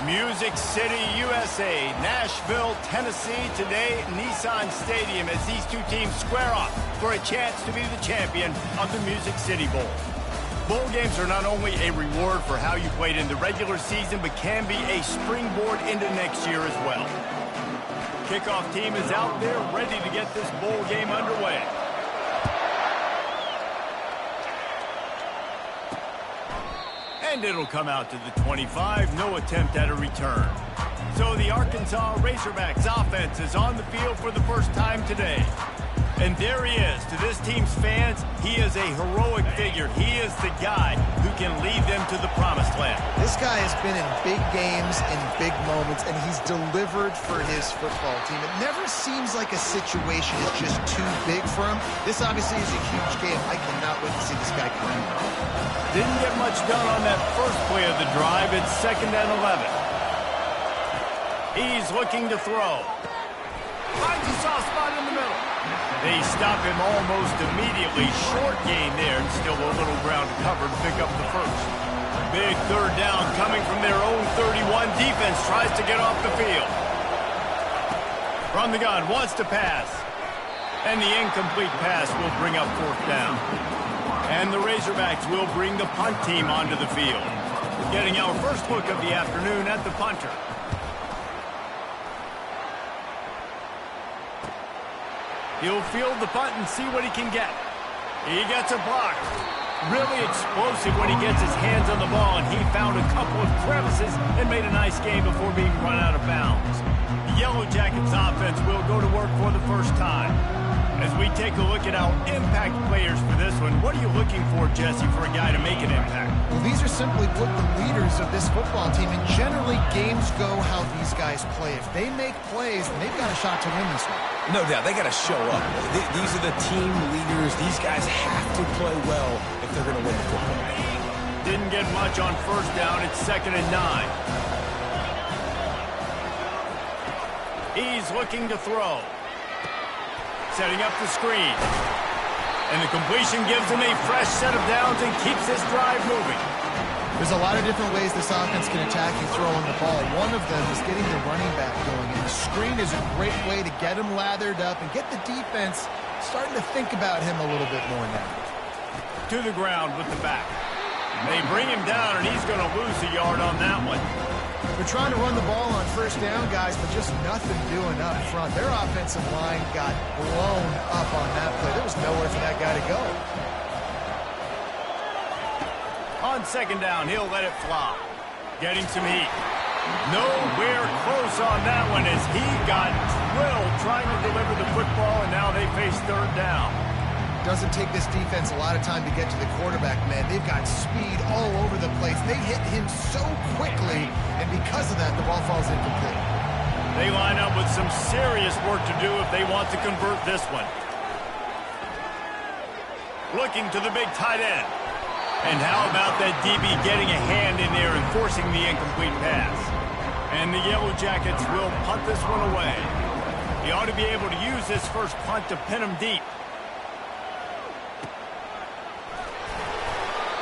Music City, USA, Nashville, Tennessee. Today, Nissan Stadium as these two teams square off for a chance to be the champion of the Music City Bowl. Bowl games are not only a reward for how you played in the regular season, but can be a springboard into next year as well. Kickoff team is out there ready to get this bowl game underway. And it'll come out to the 25, no attempt at a return. So the Arkansas Razorbacks offense is on the field for the first time today. And there he is. To this team's fans, he is a heroic figure. He is the guy who can lead them to the promised land. This guy has been in big games, in big moments, and he's delivered for his football team. It never seems like a situation is just too big for him. This obviously is a huge game. I cannot wait to see this guy come in. Didn't get much done on that first play of the drive. It's 2nd and 11. He's looking to throw. Finds a soft spot in the middle. They stop him almost immediately. Short gain there, and still a little ground to cover to pick up the first. Big third down coming from their own 31. Defense tries to get off the field. From the gun, wants to pass. And the incomplete pass will bring up 4th down. And the Razorbacks will bring the punt team onto the field. Getting our first look of the afternoon at the punter. He'll field the punt and see what he can get. He gets a block. Really explosive when he gets his hands on the ball, and he found a couple of crevices and made a nice game before being run out of bounds. The Yellow Jackets offense will go to work for the first time. As we take a look at our impact players for this one, what are you looking for, Jesse, for a guy to make an impact? Well, these are simply put the leaders of this football team, and generally games go how these guys play. If they make plays, then they've got a shot to win this one. No doubt, they got to show up. These are the team leaders. These guys have to play well if they're going to win the football game. Didn't get much on first down. It's 2nd and 9. He's looking to throw. Setting up the screen. And the completion gives him a fresh set of downs and keeps this drive moving. There's a lot of different ways this offense can attack you throwing the ball. One of them is getting the running back going. And the screen is a great way to get him lathered up and get the defense starting to think about him a little bit more now. To the ground with the back. They bring him down, and he's going to lose a yard on that one. They're trying to run the ball on first down, guys, but just nothing doing up front. Their offensive line got blown up on that play. There was nowhere for that guy to go. On 2nd down, he'll let it fly. Getting some heat. Nowhere close on that one as he got drilled trying to deliver the football, and now they face 3rd down. Doesn't take this defense a lot of time to get to the quarterback, man. They've got speed all over the place. They hit him so quickly, and because of that, the ball falls incomplete. They line up with some serious work to do if they want to convert this one. Looking to the big tight end. And how about that DB getting a hand in there and forcing the incomplete pass? And the Yellow Jackets will punt this one away. He ought to be able to use this first punt to pin him deep.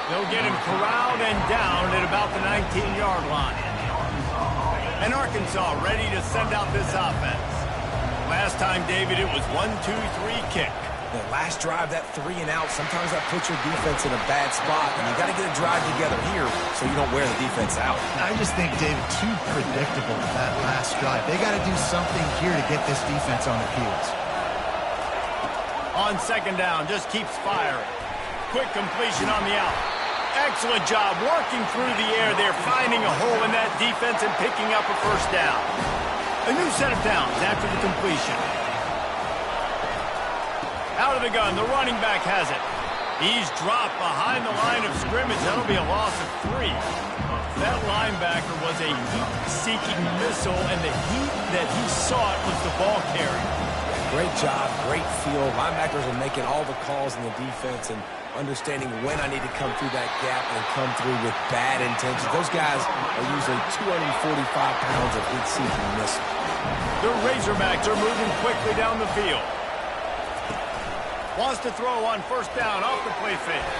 They'll get him corralled and down at about the 19-yard line. And Arkansas ready to send out this offense. Last time, David, it was 1-2-3 kick. The last drive, that 3 and out, sometimes that puts your defense in a bad spot, and you got to get a drive together here so you don't wear the defense out. I just think, David, too predictable that last drive. They got to do something here to get this defense on their heels. On 2nd down, just keeps firing. Quick completion on the out. Excellent job working through the air there, finding a hole in that defense and picking up a first down. A new set of downs after the completion. Out of the gun, the running back has it. He's dropped behind the line of scrimmage. That'll be a loss of 3. That linebacker was a heat-seeking missile, and the heat that he sought was the ball carrier. Great job, great feel. Linebackers are making all the calls in the defense and understanding when I need to come through that gap and come through with bad intentions. Those guys are usually 245 pounds of heat-seeking missile. The Razorbacks are moving quickly down the field. Wants to throw on first down off the play fake.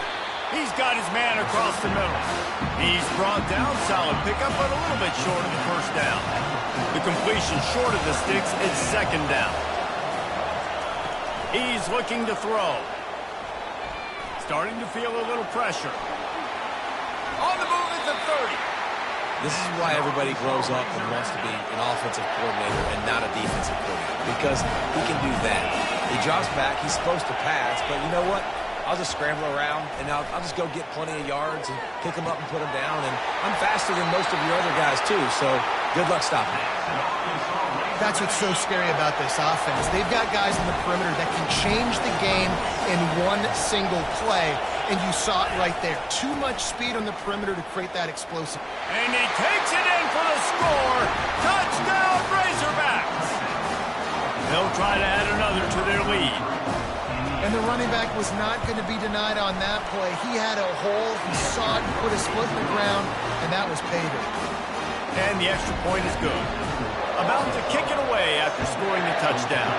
He's got his man across the middle. He's brought down, solid pickup, but a little bit short of the first down. The completion short of the sticks is second down. He's looking to throw. Starting to feel a little pressure. On the move at the 30. This is why everybody grows up and wants to be an offensive coordinator and not a defensive coordinator, because he can do that. He drops back, he's supposed to pass, but you know what? I'll just scramble around, and I'll just go get plenty of yards and pick them up and put them down, and I'm faster than most of your other guys, too, so good luck stopping it. That's what's so scary about this offense. They've got guys in the perimeter that can change the game in one single play, and you saw it right there. Too much speed on the perimeter to create that explosive. And he takes it in for the score. Touchdown, Razorbacks! They'll try to add another to their lead. And the running back was not going to be denied on that play. He had a hole, he saw it, put his foot in the ground, and that was payday. And the extra point is good. About to kick it away after scoring the touchdown.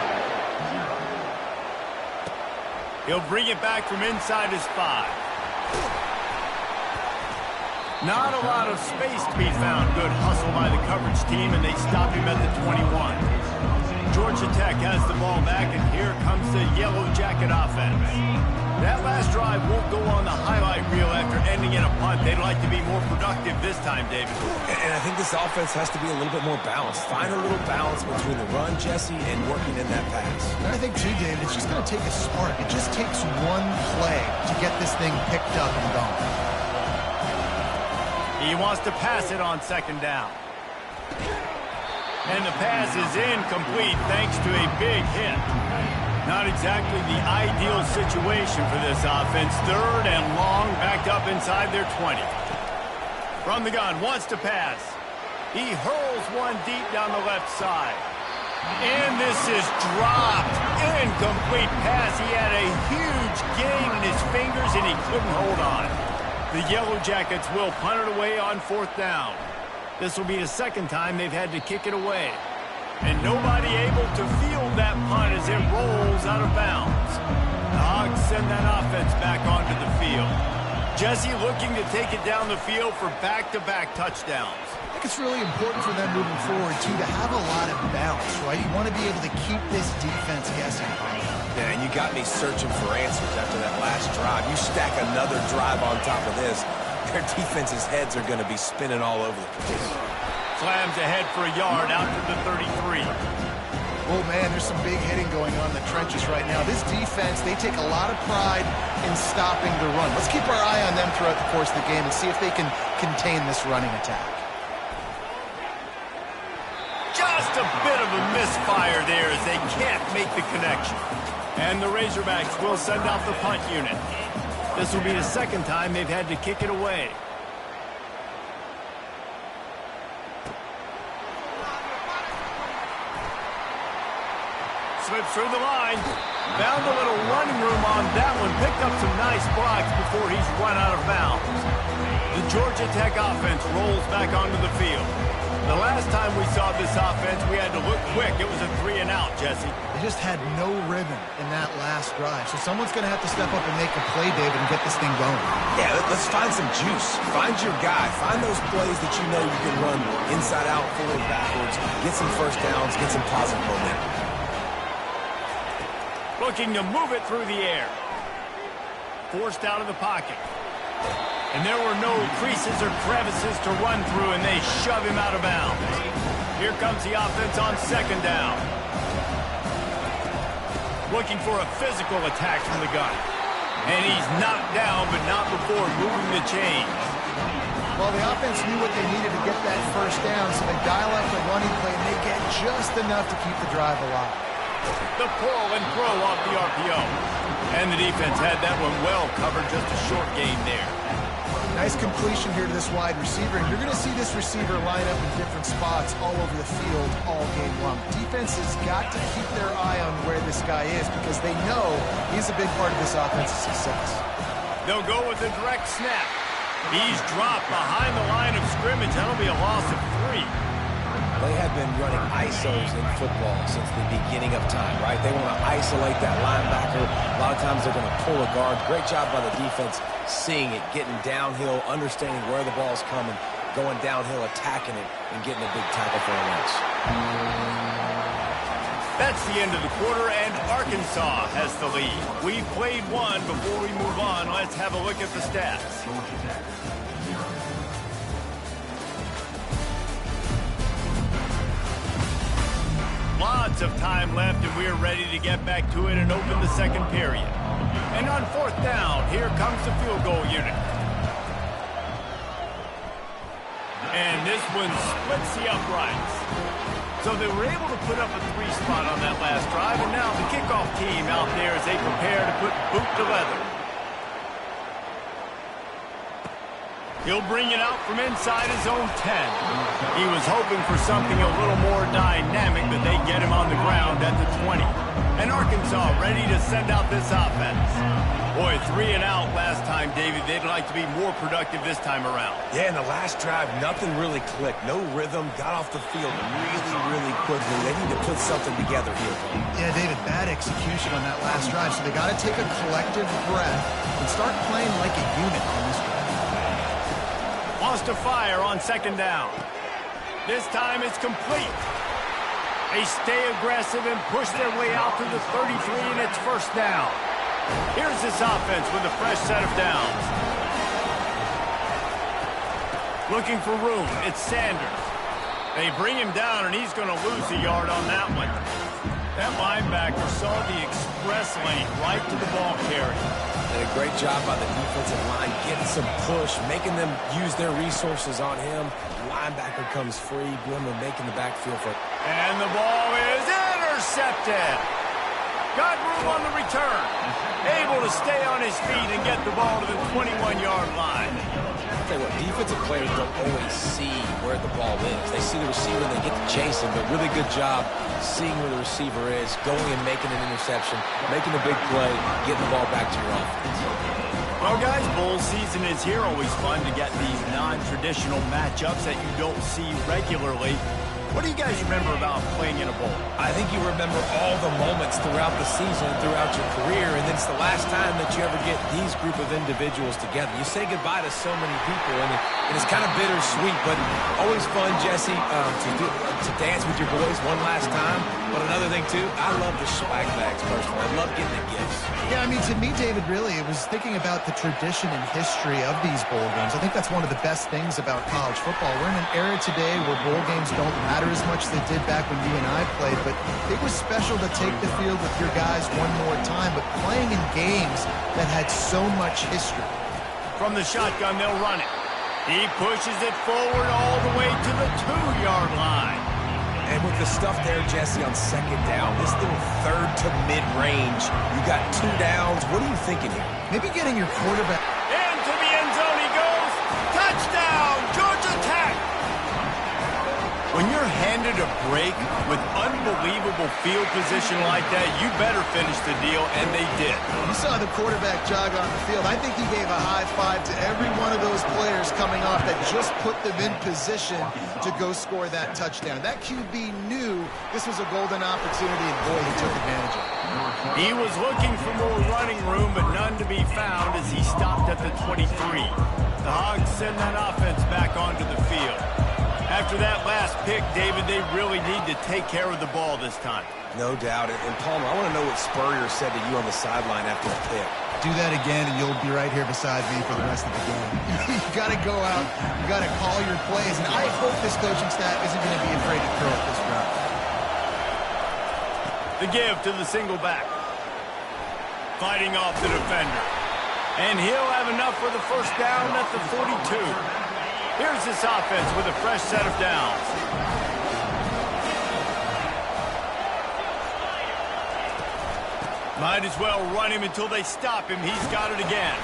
He'll bring it back from inside his 5. Not a lot of space to be found. Good hustle by the coverage team, and they stop him at the 21. Georgia Tech has the ball back, and here comes the Yellow Jacket offense. That last drive won't go on the highlight reel after ending in a punt. They'd like to be more productive this time, David. And I think this offense has to be a little bit more balanced. Find a little balance between the run, Jesse, and working in that pass. And I think, too, David, it's just going to take a spark. It just takes one play to get this thing picked up and going. He wants to pass it on second down. And the pass is incomplete thanks to a big hit. Not exactly the ideal situation for this offense. Third and long, backed up inside their 20. From the gun, wants to pass. He hurls one deep down the left side. And this is dropped. Incomplete pass. He had a huge gain in his fingers, and he couldn't hold on. The Yellow Jackets will punt it away on fourth down. This will be the second time they've had to kick it away. And nobody able to field that punt as it rolls out of bounds. The Hogs send that offense back onto the field. Jesse looking to take it down the field for back-to-back touchdowns. I think it's really important for them moving forward, too, to have a lot of balance, right? You want to be able to keep this defense guessing. Yeah, and you got me searching for answers after that last drive. You stack another drive on top of this, their defense's heads are going to be spinning all over the place. Slams ahead for a yard out to the 33. Oh, man, there's some big hitting going on in the trenches right now. This defense, they take a lot of pride in stopping the run. Let's keep our eye on them throughout the course of the game and see if they can contain this running attack. Just a bit of a misfire there as they can't make the connection. And the Razorbacks will send out the punt unit. This will be the second time they've had to kick it away. Slips through the line. Found a little running room on that one. Picked up some nice blocks before he's run out of bounds. The Georgia Tech offense rolls back onto the field. The last time we saw this offense, we had to look quick. It was a 3-and-out, Jesse. They just had no rhythm in that last drive. So someone's going to have to step up and make a play, David, and get this thing going. Yeah, let's find some juice. Find your guy. Find those plays that you know you can run inside out, forward, backwards. Get some first downs. Get some positive momentum. Looking to move it through the air. Forced out of the pocket. And there were no creases or crevices to run through, and they shove him out of bounds. Here comes the offense on second down. Looking for a physical attack from the gun. And he's knocked down, but not before moving the chains. Well, the offense knew what they needed to get that first down, so they dial up the running play, and they get just enough to keep the drive alive. The pull and throw off the RPO. And the defense had that one well covered, just a short gain there. Nice completion here to this wide receiver, and you're going to see this receiver line up in different spots all over the field all game long. Defense has got to keep their eye on where this guy is because they know he's a big part of this offense's success. They'll go with a direct snap. He's dropped behind the line of scrimmage. That'll be a loss of 3. They have been running ISOs in football since the beginning of time, right? They want to isolate that linebacker. A lot of times they're going to pull a guard. Great job by the defense seeing it, getting downhill, understanding where the ball's coming, going downhill, attacking it, and getting a big tackle for a loss. That's the end of the quarter, and Arkansas has the lead. We've played one. Before we move on, let's have a look at the stats. Lots of time left, and we are ready to get back to it and open the second period. And on fourth down, here comes the field goal unit. And this one splits the uprights. So they were able to put up a 3 spot on that last drive, and now the kickoff team out there as they prepare to put boot to leather. He'll bring it out from inside his own 10. He was hoping for something a little more dynamic, but they get him on the ground at the 20. And Arkansas ready to send out this offense. Boy, 3 and out last time, David. They'd like to be more productive this time around. Yeah, in the last drive, nothing really clicked. No rhythm, got off the field really quickly. They need to put something together here. Yeah, David, bad execution on that last drive, so they got to take a collective breath and start playing like a unit on this drive. Lost to fire on second down. This time it's complete. They stay aggressive and push their way out to the 33, and it's first down. Here's this offense with a fresh set of downs. Looking for room, it's Sanders. They bring him down, and he's going to lose a yard on that one. That linebacker saw the express lane right to the ball carrier. Did a great job by the defensive line, getting some push, making them use their resources on him. Linebacker comes free, Bloomer making the backfield for it. And the ball is intercepted. Got room on the return. Able to stay on his feet and get the ball to the 21-yard line. I'll tell you what, defensive players don't always see where the ball is. They see the receiver and they get to chase him, but really good job seeing where the receiver is, going and making an interception, making a big play, getting the ball back to your offense. Well, guys, bowl season is here. Always fun to get these non-traditional matchups that you don't see regularly. What do you guys remember about playing in a bowl? I think you remember all the moments throughout the season, throughout your career, and it's the last time that you ever get these group of individuals together. You say goodbye to so many people, and it's kind of bittersweet, but always fun, Jesse, to dance with your boys one last time. But another thing, too, I love the swag bags, personally. I love getting the gifts. Yeah, I mean, to me, David, really, it was thinking about the tradition and history of these bowl games. I think that's one of the best things about college football. We're in an era today where bowl games don't matter as much as they did back when you and I played, but it was special to take the field with your guys one more time, but playing in games that had so much history. From the shotgun, they'll run it. He pushes it forward all the way to the 2-yard line. And with the stuff there, Jesse, on second down, this little third to mid-range, you got 2 downs. What are you thinking here? Maybe getting your quarterback Into the end zone he goes. Touchdown, Georgia Tech. When you're handed a break with unbelievable field position like that, you better finish the deal, and they did. You saw the quarterback jog on the field. I think he gave a high five to every one of those players coming off that just put them in position to go score that touchdown. That QB knew this was a golden opportunity, and boy, he took advantage of it. He was looking for more running room, but none to be found as he stopped at the 23. The Hogs send that offense back onto the field. After that last pick, David, they really need to take care of the ball this time. No doubt. And Palmer, I want to know what Spurrier said to you on the sideline after the pick. Do that again, and you'll be right here beside me for the rest of the game. You got to go out. You got to call your plays, and I hope this coaching staff isn't going to be afraid to throw it this route. The give to the single back. Fighting off the defender. And he'll have enough for the first down at the 42. Here's this offense with a fresh set of downs. Might as well run him until they stop him. He's got it again.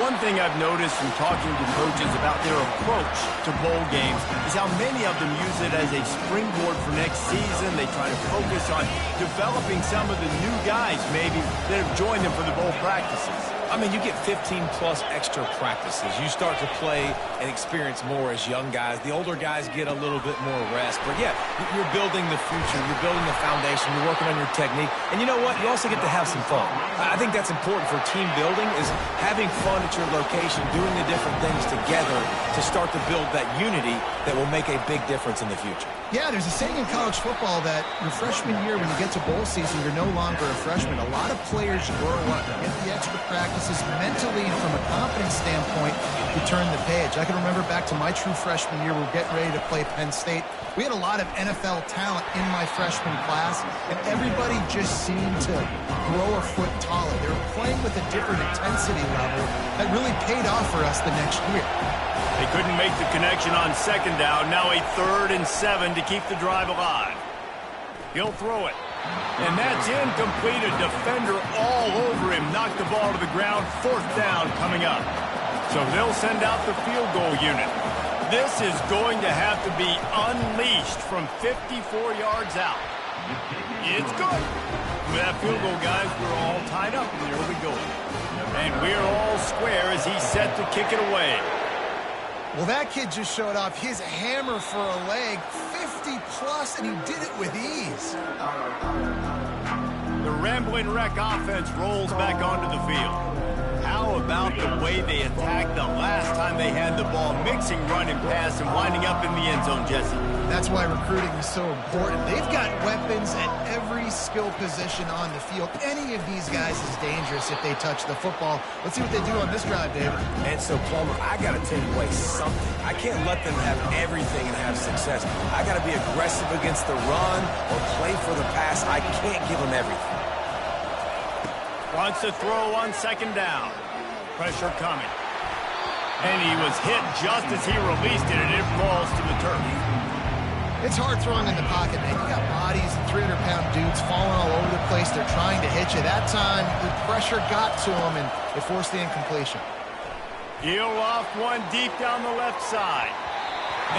One thing I've noticed from talking to coaches about their approach to bowl games is how many of them use it as a springboard for next season. They try to focus on developing some of the new guys maybe that have joined them for the bowl practices. I mean, you get 15-plus extra practices. You start to play and experience more as young guys. The older guys get a little bit more rest. But, yeah, you're building the future. You're building the foundation. You're working on your technique. And you know what? You also get to have some fun. I think that's important for team building is having fun at your location, doing the different things together to start to build that unity that will make a big difference in the future. Yeah, there's a saying in college football that your freshman year, when you get to bowl season, you're no longer a freshman. A lot of players grow up, get the extra practices mentally and from a confidence standpoint to turn the page. I can remember back to my true freshman year, we were getting ready to play Penn State. We had a lot of NFL talent in my freshman class, and everybody just seemed to grow a foot taller. They were playing with a different intensity level that really paid off for us the next year. They couldn't make the connection on second down. Now a 3rd and 7 to keep the drive alive. He'll throw it. And that's incomplete. A defender all over him. Knocked the ball to the ground. 4th down coming up. So they'll send out the field goal unit. This is going to have to be unleashed from 54 yards out. It's good. With that field goal, guys, we're all tied up. And there we go. And we're all square as he's set to kick it away. Well, that kid just showed off his hammer for a leg, 50-plus, and he did it with ease. The Ramblin' Wreck offense rolls back onto the field. How about the way they attacked the last time they had the ball, mixing run and pass and winding up in the end zone, Jesse? That's why recruiting is so important. They've got weapons at every skill position on the field. Any of these guys is dangerous if they touch the football. Let's see what they do on this drive, David. And so, Plummer, I got to take away something. I can't let them have everything and have success. I got to be aggressive against the run or play for the pass. I can't give them everything. Wants to throw on second down. Pressure coming. And he was hit just as he released it, and it falls to the turf. It's hard throwing in the pocket, man. You got bodies and 300-pound dudes falling all over the place. They're trying to hit you. That time, the pressure got to him, and it forced the incompletion. Heel off one deep down the left side.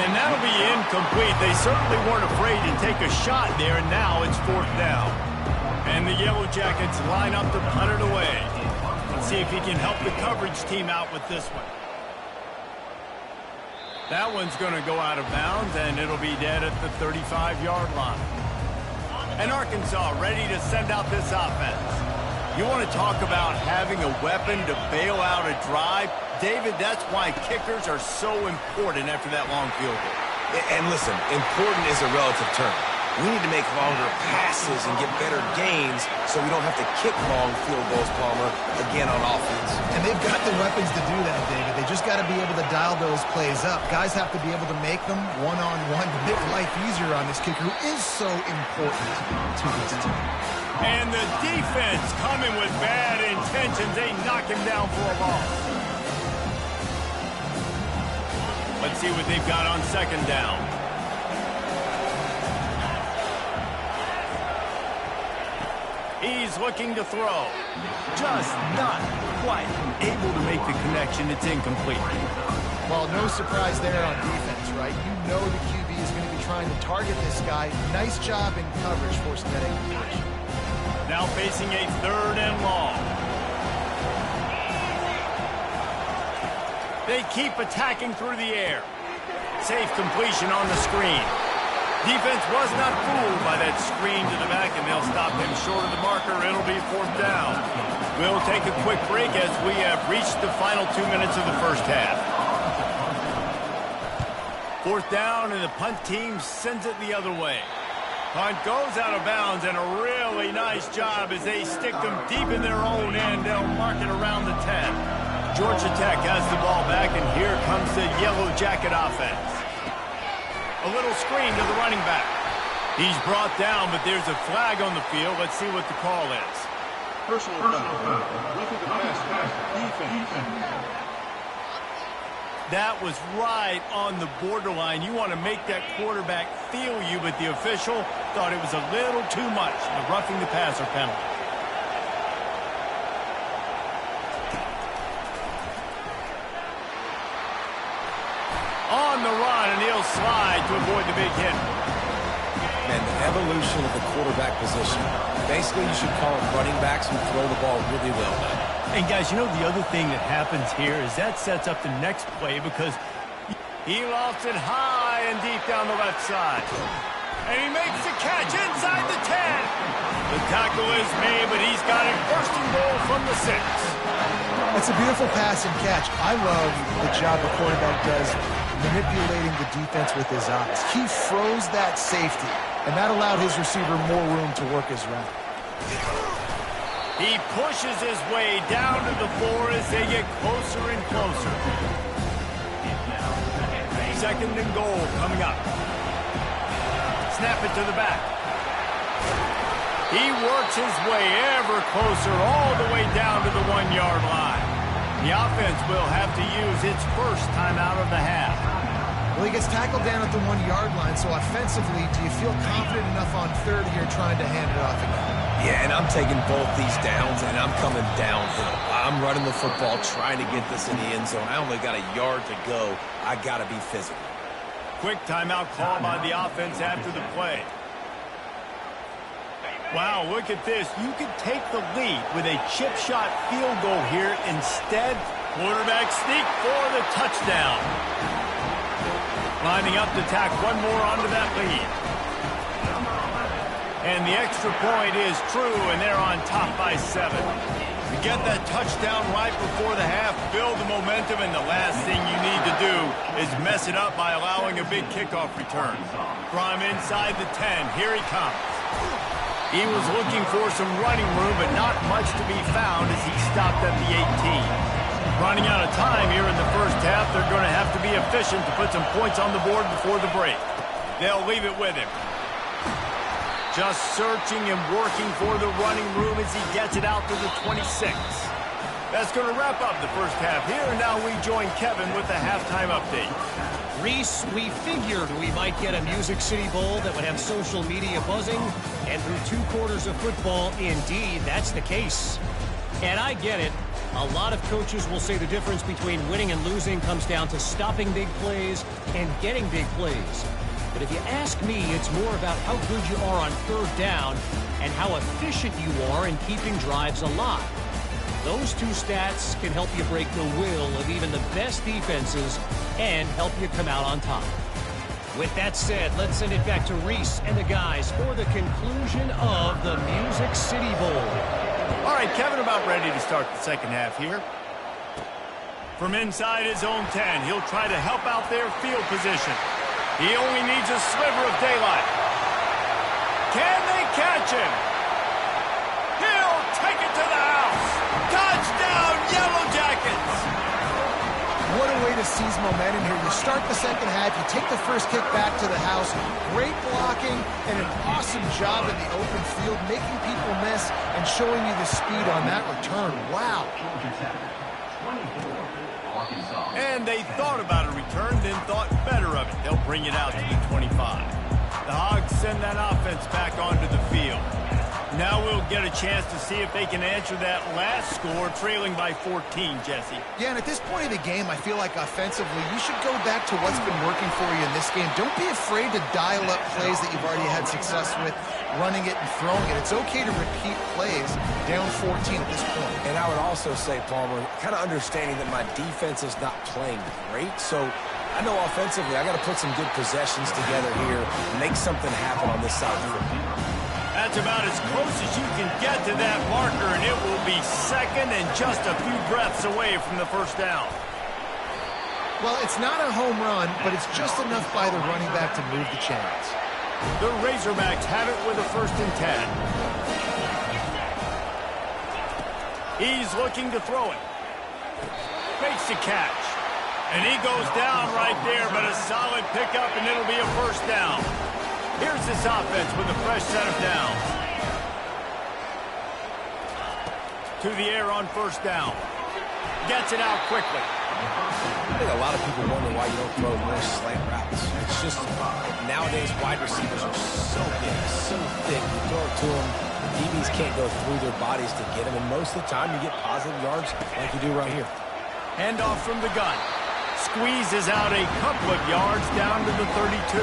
And that'll be incomplete. They certainly weren't afraid to take a shot there, and now it's 4th down. And the Yellow Jackets line up to punt it away. Let's see if he can help the coverage team out with this one. That one's going to go out of bounds, and it'll be dead at the 35-yard line. And Arkansas ready to send out this offense. You want to talk about having a weapon to bail out a drive? David, that's why kickers are so important after that long field goal. And listen, important is a relative term. We need to make longer passes and get better gains so we don't have to kick long field goals, Palmer, again on offense. And they've got the weapons to do that, David. They just got to be able to dial those plays up. Guys have to be able to make them one-on-one to make life easier on this kicker who is so important to this team. And the defense coming with bad intentions. They knock him down for a loss. Let's see what they've got on second down. He's looking to throw. Just not quite able to make the connection. It's incomplete. Well, no surprise there on defense, right? You know the QB is going to be trying to target this guy. Nice job in coverage forcing that incompletion. Now facing a 3rd and long. They keep attacking through the air. Safe completion on the screen. Defense was not fooled by that screen to the back, and they'll stop him short of the marker. It'll be 4th down. We'll take a quick break as we have reached the final 2 minutes of the first half. 4th down, and the punt team sends it the other way. Punt goes out of bounds, and a really nice job as they stick them deep in their own end. They'll mark it around the 10. Georgia Tech has the ball back, and here comes the Yellow Jacket offense. A little screen to the running back. He's brought down, but there's a flag on the field. Let's see what the call is. Personal foul. Roughing the pass. Defense. That was right on the borderline. You want to make that quarterback feel you, but the official thought it was a little too much. The roughing the passer penalty. On the run, and he'll slide to avoid the big hit. Man, the evolution of the quarterback position. Basically, you should call them running backs who throw the ball really well now. And guys, you know the other thing that happens here is that sets up the next play because he lofts it high and deep down the left side. And he makes the catch inside the 10. The tackle is made, but he's got it first and goal from the 6. It's a beautiful pass and catch. I love the job the quarterback does manipulating the defense with his eyes. He froze that safety, and that allowed his receiver more room to work his route. He pushes his way down to the 4 as they get closer and closer. Second and goal coming up. Snap it to the back. He works his way ever closer all the way down to the 1-yard line. The offense will have to use its first timeout of the half. Well, he gets tackled down at the 1-yard line, so offensively, do you feel confident enough on third here trying to hand it off again? Yeah, and I'm taking both these downs, and I'm coming downhill. I'm running the football, trying to get this in the end zone. I only got a yard to go. I got to be physical. Quick timeout call by the offense after the play. Wow, look at this. You could take the lead with a chip shot field goal here. Instead, quarterback sneak for the touchdown. Lining up to tack one more onto that lead. And the extra point is true, and they're on top by 7. To get that touchdown right before the half, build the momentum, and the last thing you need to do is mess it up by allowing a big kickoff return. From inside the 10, here he comes. He was looking for some running room, but not much to be found as he stopped at the 18. Running out of time here in the first half, they're going to have to be efficient to put some points on the board before the break. They'll leave it with him. Just searching and working for the running room as he gets it out to the 26. That's going to wrap up the first half here, and now we join Kevin with the halftime update. Reese, we figured we might get a Music City Bowl that would have social media buzzing, and through 2 quarters of football, indeed, that's the case. And I get it. A lot of coaches will say the difference between winning and losing comes down to stopping big plays and getting big plays. But if you ask me, it's more about how good you are on third down and how efficient you are in keeping drives alive. Those 2 stats can help you break the will of even the best defenses and help you come out on top. With that said, let's send it back to Reese and the guys for the conclusion of the Music City Bowl. All right, Kevin, about ready to start the second half here. From inside his own 10, he'll try to help out their field position. He only needs a sliver of daylight. Can they catch him? He'll take it to the house. Touchdown, Yellow Jackets! What a way to seize momentum here. You start the second half, you take the first kick back to the house. Great blocking and an awesome job in the open field, making people miss and showing you the speed on that return. Wow. And they thought about a return, then thought better of it. They'll bring it out to the 25. The Hogs send that offense back onto the field. Now we'll get a chance to see if they can answer that last score, trailing by 14, Jesse. Yeah, and at this point of the game, I feel like offensively, you should go back to what's been working for you in this game. Don't be afraid to dial up plays that you've already had success with, running it and throwing it. It's okay to repeat plays down 14 at this point. And I would also say, Palmer, kind of understanding that my defense is not playing great, so I know offensively I got to put some good possessions together here, make something happen on this side of the football. That's about as close as you can get to that marker, and it will be second and just a few breaths away from the first down. Well, it's not a home run, but it's just enough by the running back to move the chains. The Razorbacks have it with a 1st and 10. He's looking to throw it. Makes the catch. And he goes down right there, but a solid pickup, and it'll be a first down. Here's this offense with a fresh set of downs. To the air on first down. Gets it out quickly. I think a lot of people wonder why you don't throw more slant routes. It's just nowadays wide receivers are so big, so thick. You throw it to them, DBs can't go through their bodies to get them, and most of the time you get positive yards like you do right here. Handoff from the gun. Squeezes out a couple of yards down to the 32.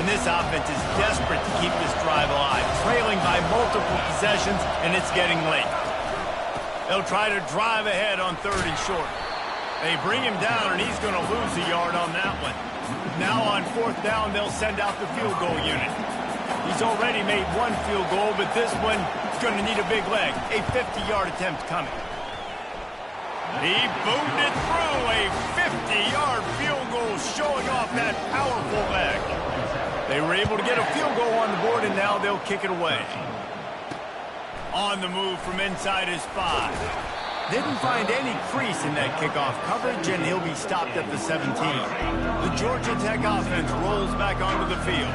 And this offense is desperate to keep this drive alive, trailing by multiple possessions, and it's getting late. They'll try to drive ahead on 3rd and short. They bring him down, and he's going to lose a yard on that one. Now on 4th down, they'll send out the field goal unit. He's already made one field goal, but this one is going to need a big leg. A 50-yard attempt coming. He boomed it through. A 50-yard field goal showing off that powerful leg. They were able to get a field goal on the board, and now they'll kick it away. On the move from inside his 5. Didn't find any crease in that kickoff coverage, and he'll be stopped at the 17. The Georgia Tech offense rolls back onto the field.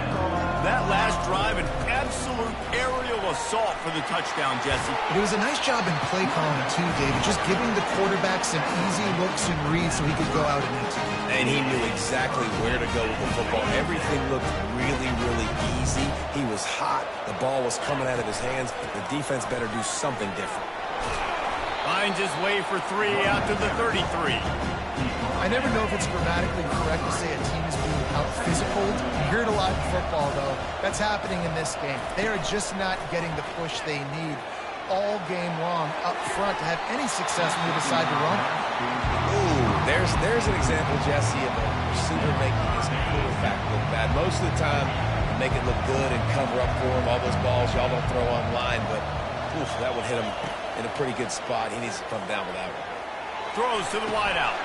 That last drive, an absolute aerial assault for the touchdown, Jesse. But it was a nice job in play calling, too, David, just giving the quarterback some easy looks and reads so he could go out and execute. And he knew exactly where to go with the football. Everything looked really, really easy. He was hot. The ball was coming out of his hands. The defense better do something different. Finds his way for 3 out to the 33. I never know if it's grammatically correct to say a team is being out-physical. You hear it a lot in football, though. That's happening in this game. They are just not getting the push they need all game long up front to have any success when they decide to run. Ooh, there's an example, Jesse, of a receiver making his quarterback look bad. Most of the time, they make it look good and cover up for him. All those balls y'all don't throw online, but oof, that would hit him in a pretty good spot. He needs to come down with that one. Throws to the wideout.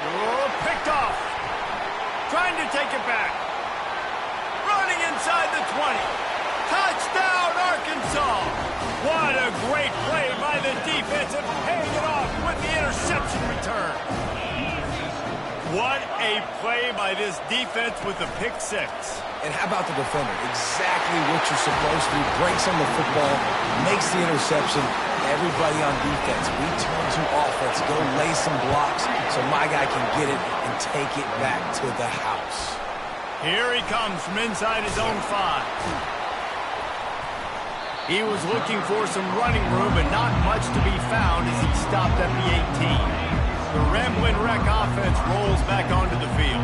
Oh, picked off. Trying to take it back. Running inside the 20. Touchdown, Arkansas. What a great play by the defense and paying it off with the interception return. What a play by this defense with the pick 6. And how about the defender? Exactly what you're supposed to do. Breaks on the football, makes the interception. Everybody on defense, we turn to offense. Go lay some blocks so my guy can get it and take it back to the house. Here he comes from inside his own 5. He was looking for some running room, but not much to be found as he stopped at the 18. The Ramblin' Wreck offense rolls back onto the field.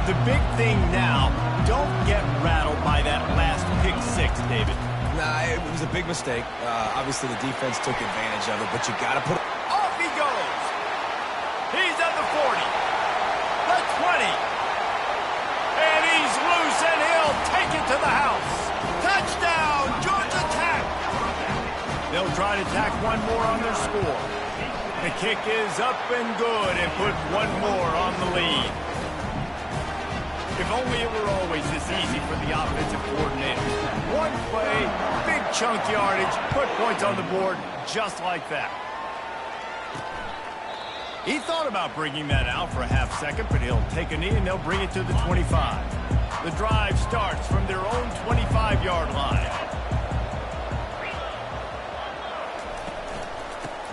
The big thing now, don't get rattled by that last pick 6, David. Nah, it was a big mistake. Obviously, the defense took advantage of it, but you got to put it. Off he goes. He's at the 40. The 20. And he's loose, and he'll take it to the house. Touchdown, Georgia Tech. They'll try to tack one more on their score. The kick is up and good and put one more on the lead. If only it were always this easy for the offensive coordinator. One play, big chunk yardage, put points on the board just like that. He thought about bringing that out for a half second, but he'll take a knee and they'll bring it to the 25. The drive starts from their own 25-yard line.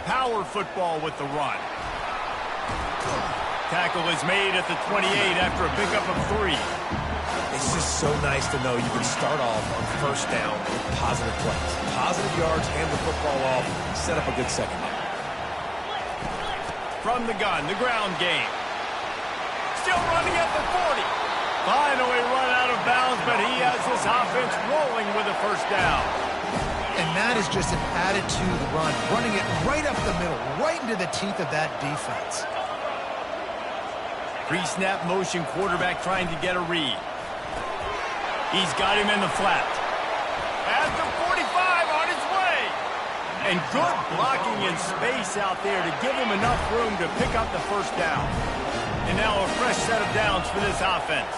Power football with the run. Tackle is made at the 28 after a pickup of 3. It's just so nice to know you can start off on 1st down with positive plays. Positive yards, hand the football off, set up a good second half. From the gun, the ground game. Still running at the 40. Finally run out of bounds, but he has this offense rolling with a 1st down. And that is just an attitude run, running it right up the middle, right into the teeth of that defense. Pre-snap motion quarterback trying to get a read. He's got him in the flat. At the 45 on his way. And good blocking in space out there to give him enough room to pick up the 1st down. And now a fresh set of downs for this offense.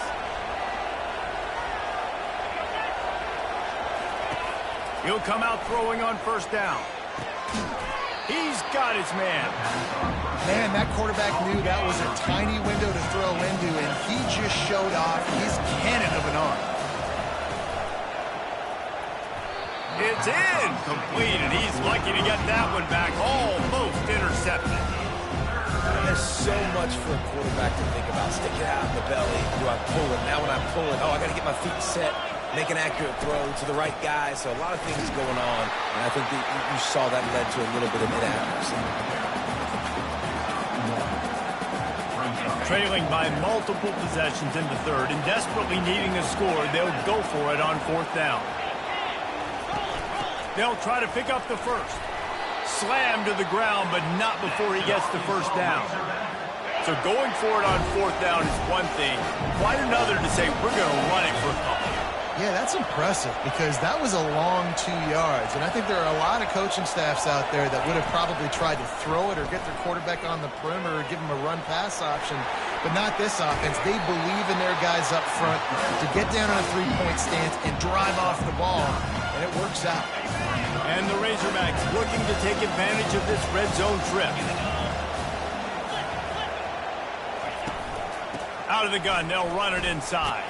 He'll come out throwing on 1st down. He's got his man. Man, that quarterback knew that was a tiny window to throw into, and he just showed off his cannon of an arm. It's incomplete, and he's lucky to get that one back. Almost intercepted. There's so much for a quarterback to think about. Stick it out in the belly. Do I pull it? Now when I pull it, I got to get my feet set. Make an accurate throw to the right guy. So a lot of things going on, and I think that you saw that led to a little bit of inaccuracy. Trailing by multiple possessions in the third and desperately needing a score, they'll go for it on 4th down. They'll try to pick up the first. Slammed to the ground, but not before he gets the first down. So going for it on 4th down is one thing. Quite another to say, we're going to run it for a couple. Yeah, that's impressive because that was a long 2 yards. And I think there are a lot of coaching staffs out there that would have probably tried to throw it or get their quarterback on the perimeter or give him a run-pass option. But not this offense. They believe in their guys up front to get down on a three-point stance and drive off the ball. And it works out. And the Razorbacks looking to take advantage of this red zone trip. Out of the gun, they'll run it inside.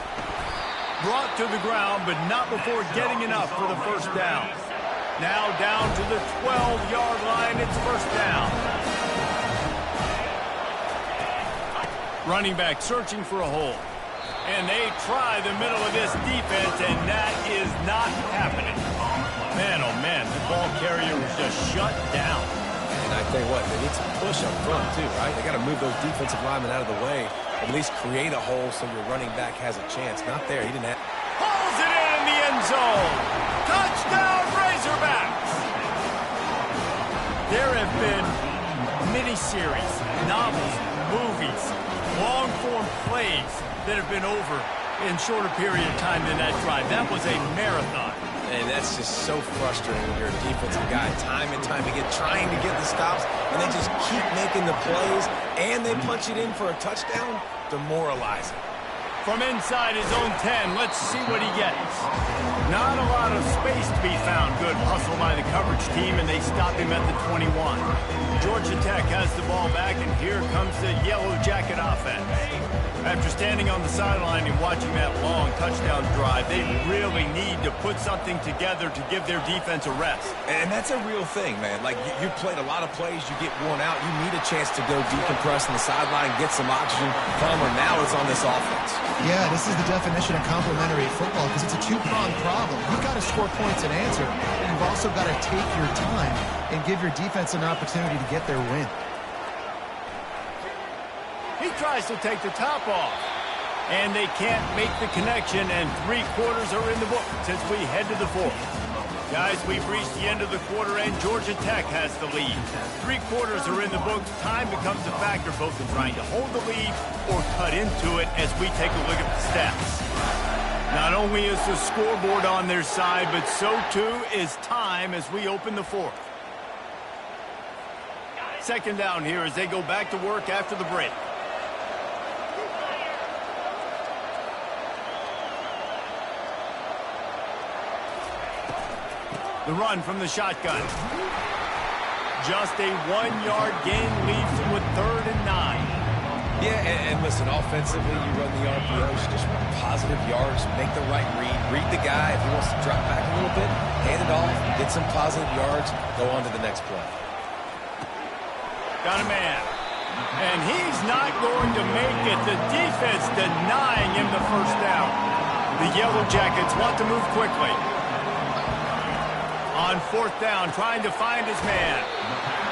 Brought to the ground, but not before getting enough for the first down. Now down to the 12-yard line, it's first down. Running back searching for a hole. And they try the middle of this defense, and that is not happening. Man, oh man, the ball carrier was just shut down. And I tell you what, they need some push up front too, right? They got to move those defensive linemen out of the way. At least create a hole so your running back has a chance. Not there. He didn't have... Pulls it in the end zone. Touchdown, Razorbacks! There have been miniseries, novels, movies, long-form plays that have been over in shorter period of time than that drive. That was a marathon. And that's just so frustrating when you're a defensive guy time and time again trying to get the stops, and they just keep making the plays, and they punch it in for a touchdown. Demoralizing. From inside his own 10, let's see what he gets. Not a lot of space to be found. Good hustle by the coverage team, and they stop him at the 21. Georgia Tech has the ball back, and here comes the Yellow Jacket offense. After standing on the sideline and watching that long touchdown drive, they really need to put something together to give their defense a rest. And that's a real thing, man. Like, you played a lot of plays, you get worn out, you need a chance to go decompress on the sideline, get some oxygen. Palmer, now it's on this offense. Yeah, this is the definition of complementary football because it's a two-pronged problem. You've got to score points and answer, and you've also got to take your time and give your defense an opportunity to get their win. He tries to take the top off, and they can't make the connection, and 3 quarters are in the books as we head to the 4th. Guys, we've reached the end of the quarter, and Georgia Tech has the lead. 3 quarters are in the books. Time becomes a factor both in trying to hold the lead or cut into it as we take a look at the stats. Not only is the scoreboard on their side, but so too is time as we open the 4th. Second down here as they go back to work after the break. The run from the shotgun. Just a 1-yard gain leaves them with 3rd and 9. Yeah, and listen, offensively, you run the RPOs, just run positive yards, make the right read the guy. If he wants to drop back a little bit, hand it off, get some positive yards, go on to the next play. Got a man. And he's not going to make it. The defense denying him the first down. The Yellow Jackets want to move quickly. On 4th down, trying to find his man.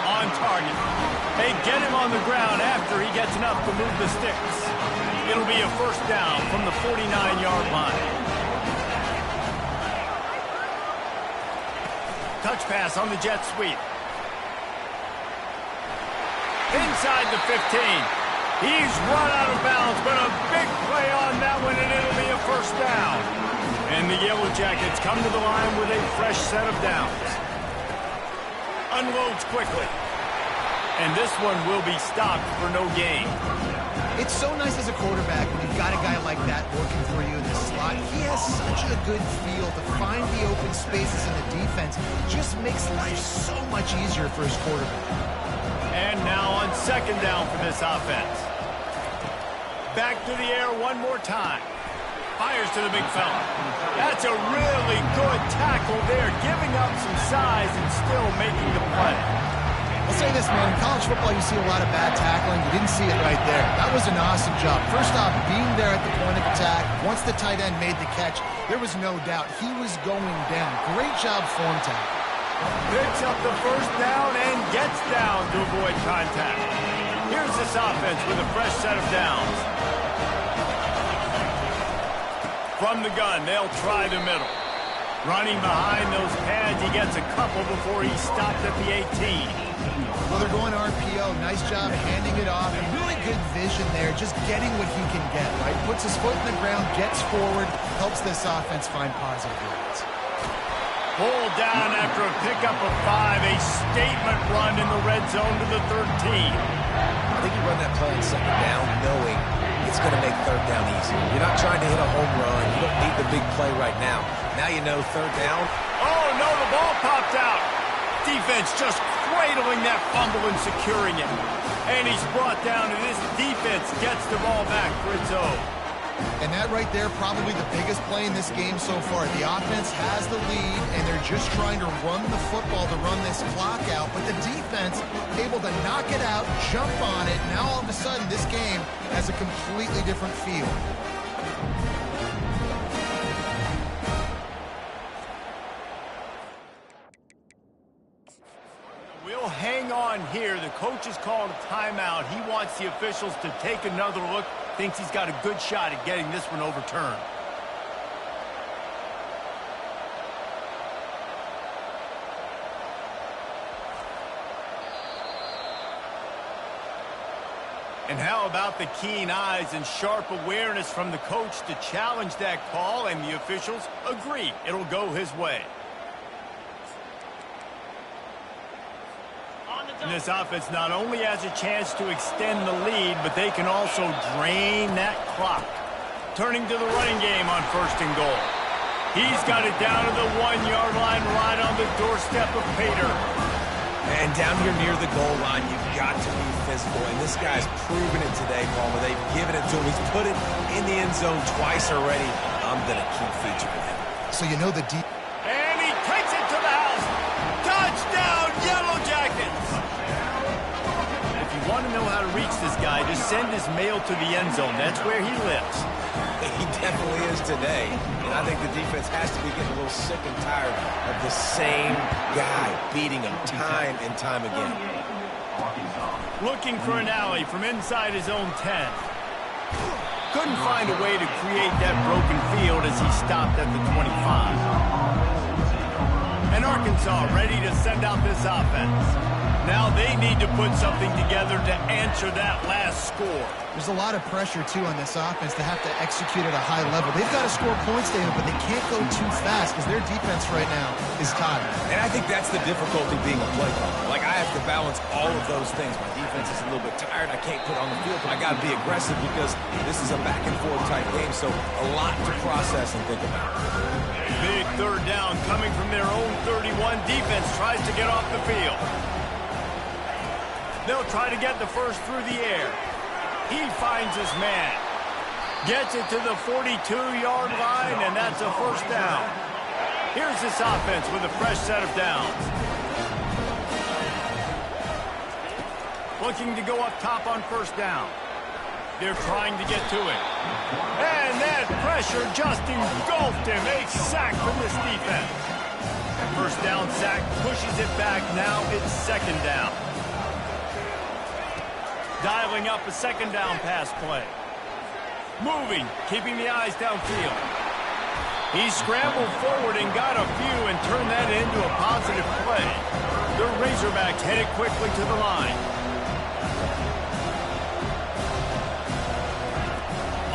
On target. They get him on the ground after he gets enough to move the sticks. It'll be a first down from the 49-yard line. Touch pass on the jet sweep. Inside the 15. He's run out of bounds, but a big play on that one, and it'll be a first down. And the Yellow Jackets come to the line with a fresh set of downs. Unloads quickly. And this one will be stopped for no gain. It's so nice as a quarterback when you've got a guy like that working for you in the slot. He has such a good feel to find the open spaces in the defense. It just makes life so much easier for his quarterback. And now on 2nd down for this offense. Back to the air one more time. Fires to the big fella. That's a really good tackle there, giving up some size and still making the play. I'll say this, man. In college football, you see a lot of bad tackling. You didn't see it right there. That was an awesome job. First off, being there at the point of attack. Once the tight end made the catch, there was no doubt he was going down. Great job form tackle. Picks up the first down and gets down to avoid contact. Here's Here's this offense with a fresh set of downs. From the gun, they'll try the middle. Running behind those pads, he gets a couple before he's stopped at the 18. Well, they're going RPO. Nice job handing it off. And really good vision there, just getting what he can get, right? Puts his foot in the ground, gets forward, helps this offense find positive yards. Pulled down after a pickup of 5, a statement run in the red zone to the 13. I think you run that play on second down knowing it's going to make third down easy. You're not trying to hit a home run. You don't need the big play right now. Now you know third down. Oh, no, the ball popped out. Defense just cradling that fumble and securing it. And he's brought down, and this defense gets the ball back for its own. And that right there, probably the biggest play in this game so far. The offense has the lead, and they're just trying to run the football to run this clock out. But the defense able to knock it out, jump on it. Now all of a sudden, this game has a completely different feel. We'll hang on here. The coach has called a timeout. He wants the officials to take another look. Thinks he's got a good shot at getting this one overturned. And how about the keen eyes and sharp awareness from the coach to challenge that call, and the officials agree it'll go his way. And this offense not only has a chance to extend the lead, but they can also drain that clock. Turning to the running game on 1st and goal. He's got it down to the 1-yard line, right on the doorstep of Pater. And down here near the goal line, you've got to be physical. And this guy's proven it today, Palmer. They've given it to him. He's put it in the end zone twice already. I'm going to keep featuring him. So you know the deep. And he takes it to the house. Touchdown, Yellow Jackets! If you want to know how to reach this guy, just send his mail to the end zone. That's where he lives. He definitely is today. And I think the defense has to be getting a little sick and tired of the same guy beating him time and time again. Looking for an alley from inside his own 10. Couldn't find a way to create that broken field as he stopped at the 25. And Arkansas ready to send out this offense. Now they need to put something together to answer that last score. There's a lot of pressure, too, on this offense to have to execute at a high level. They've got to score points, David, but they can't go too fast because their defense right now is tired. And I think that's the difficulty being a play caller. Like, I have to balance all of those things. My defense is a little bit tired. I can't put on the field, but I got to be aggressive because this is a back-and-forth type game, so a lot to process and think about. Big third down coming from their own 31. Defense tries to get off the field. They'll try to get the first through the air. He finds his man. Gets it to the 42-yard line, and that's a first down. Here's this offense with a fresh set of downs. Looking to go up top on first down. They're trying to get to it. And that pressure just engulfed him. A sack from this defense. First down sack pushes it back. Now it's second down. Dialing up a second down pass play. Moving, keeping the eyes downfield. He scrambled forward and got a few and turned that into a positive play. The Razorbacks headed quickly to the line.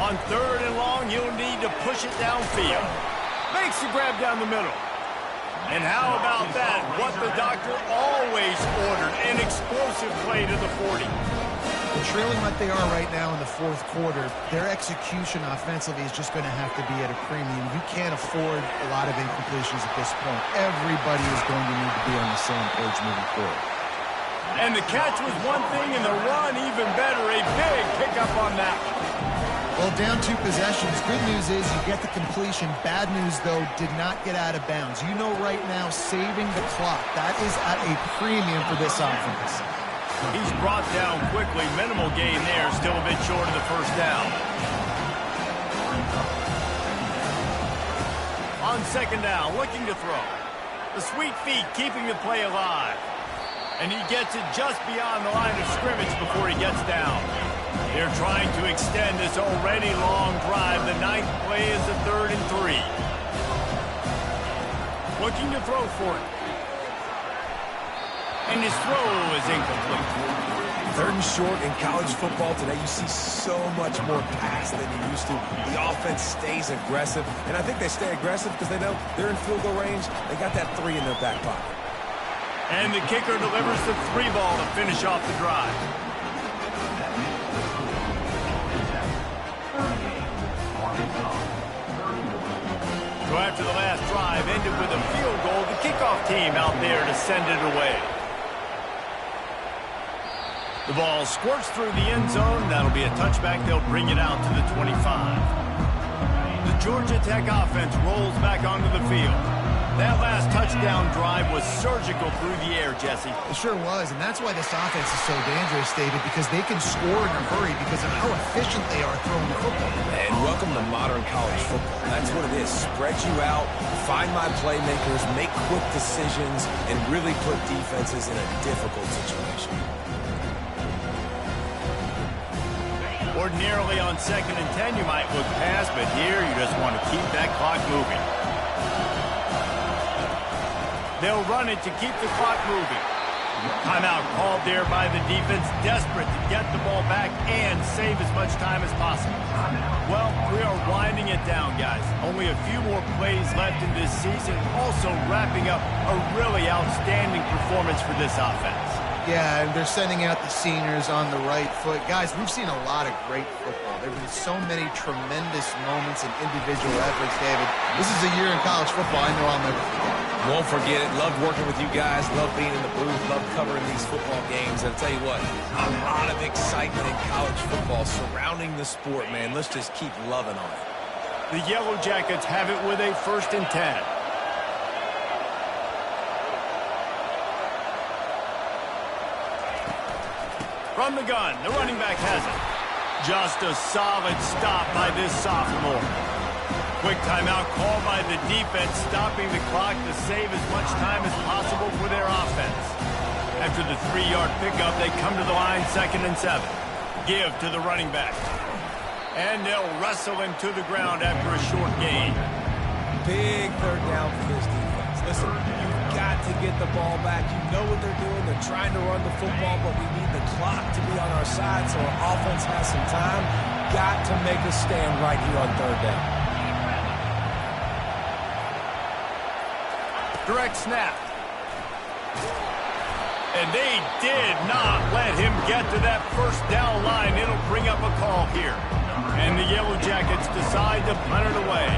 On 3rd and long, he'll need to push it downfield. Makes the grab down the middle. And how about that? What the doctor always ordered, an explosive play to the 40. Trailing like they are right now in the 4th quarter, their execution offensively is just going to have to be at a premium. You can't afford a lot of incompletions at this point. Everybody is going to need to be on the same page moving forward. And the catch was one thing, and the run even better. A big pickup on that one. Well, down 2 possessions. Good news is you get the completion. Bad news, though, did not get out of bounds. You know right now, saving the clock, that is at a premium for this offense. He's brought down quickly. Minimal gain there. Still a bit short of the first down. On second down, looking to throw. The sweet feet keeping the play alive. And he gets it just beyond the line of scrimmage before he gets down. They're trying to extend this already long drive. The 9th play is a 3rd and 3. Looking to throw for it. And his throw is incomplete. 3rd and short in college football today. You see so much more pass than you used to. The offense stays aggressive. And I think they stay aggressive because they know they're in field goal range. They got that 3 in their back pocket. And the kicker delivers the 3 ball to finish off the drive. So after the last drive ended with a field goal, the kickoff team out there to send it away. The ball squirts through the end zone. That'll be a touchback. They'll bring it out to the 25. The Georgia Tech offense rolls back onto the field. That last touchdown drive was surgical through the air, Jesse. It sure was, and that's why this offense is so dangerous, David, because they can score in a hurry because of how efficient they are throwing the football. And welcome to modern college football. That's what it is. Spread you out, find my playmakers, make quick decisions, and really put defenses in a difficult situation. Ordinarily on 2nd and 10, you might look past, but here you just want to keep that clock moving. They'll run it to keep the clock moving. Timeout called there by the defense, desperate to get the ball back and save as much time as possible. Well, we are winding it down, guys. Only a few more plays left in this season, also wrapping up a really outstanding performance for this offense. Yeah, and they're sending out the seniors on the right foot. Guys, we've seen a lot of great football. There have been so many tremendous moments and individual efforts, David. This is a year in college football I know I'll never forget. Won't forget it. Loved working with you guys. Loved being in the booth. Loved covering these football games. And I'll tell you what, a lot of excitement in college football surrounding the sport, man. Let's just keep loving on it. The Yellow Jackets have it with a 1st and 10. From the gun, the running back has it. Just a solid stop by this sophomore. Quick timeout called by the defense, stopping the clock to save as much time as possible for their offense. After the 3-yard pickup, they come to the line 2nd and 7. Give to the running back. And they'll wrestle him to the ground after a short gain. Big 3rd down for this defense. Listen, you've got to get the ball back. You know what they're doing. They're trying to run the football, but we need the clock to be on our side so our offense has some time. Got to make a stand right here on 3rd down. Direct snap. And they did not let him get to that 1st down line. It'll bring up a call here. And the Yellow Jackets decide to punt it away.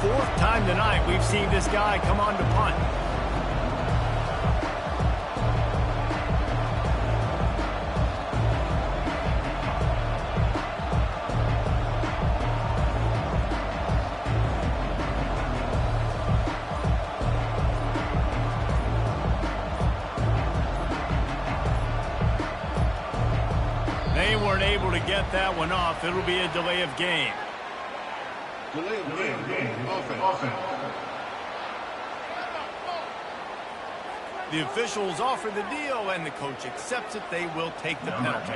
4th time tonight we've seen this guy come on to punt. They weren't able to get that one off. It'll be a delay of game. Delay of game. Offense. The officials offer the deal, and the coach accepts it. They will take the penalty.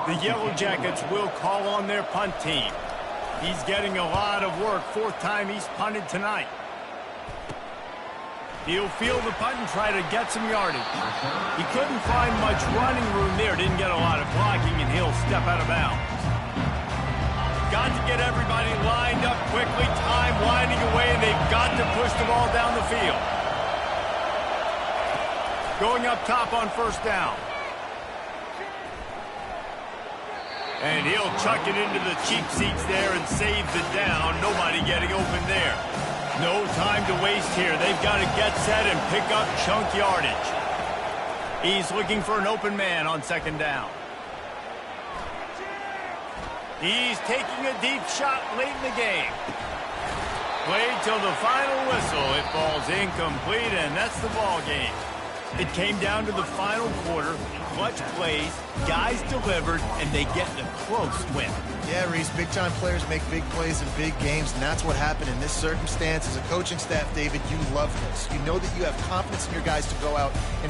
The Yellow Jackets will call on their punt team. He's getting a lot of work. 4th time he's punted tonight. He'll field the punt and try to get some yardage. He couldn't find much running room there. Didn't get a lot of blocking, and he'll step out of bounds. Got to get everybody lined up quickly. Time winding away, and they've got to push the ball down the field. Going up top on 1st down. And he'll chuck it into the cheap seats there and save the down. Nobody getting open there. No time to waste here. They've got to get set and pick up chunk yardage. He's looking for an open man on 2nd down. He's taking a deep shot late in the game. Played till the final whistle. It falls incomplete, and that's the ball game. It came down to the final quarter. Clutch plays, guys delivered, and they get the close win. Yeah, Reese, big-time players make big plays in big games, and that's what happened in this circumstance. As a coaching staff, David, you love this. You know that you have confidence in your guys to go out and